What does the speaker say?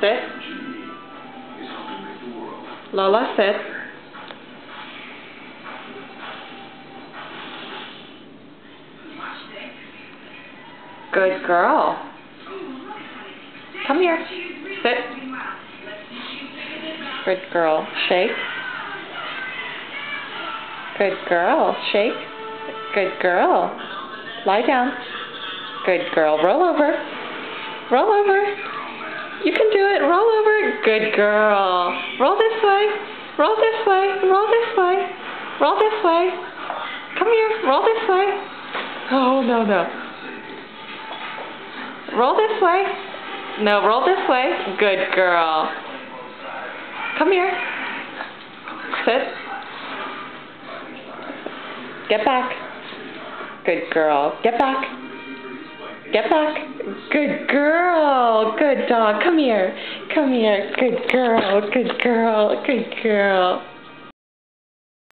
Sit. Lola, sit. Good girl. Come here. Sit. Good girl. Shake. Good girl. Shake. Good girl. Lie down. Good girl. Roll over. Roll over. You can do it. Roll over. Good girl. Roll this way. Roll this way. Roll this way. Roll this way. Come here. Roll this way. Oh, no, no. Roll this way. No, roll this way. Good girl. Come here. Sit. Get back. Good girl. Get back. Get back. Good girl. Good dog. Come here. Come here. Good girl. Good girl. Good girl.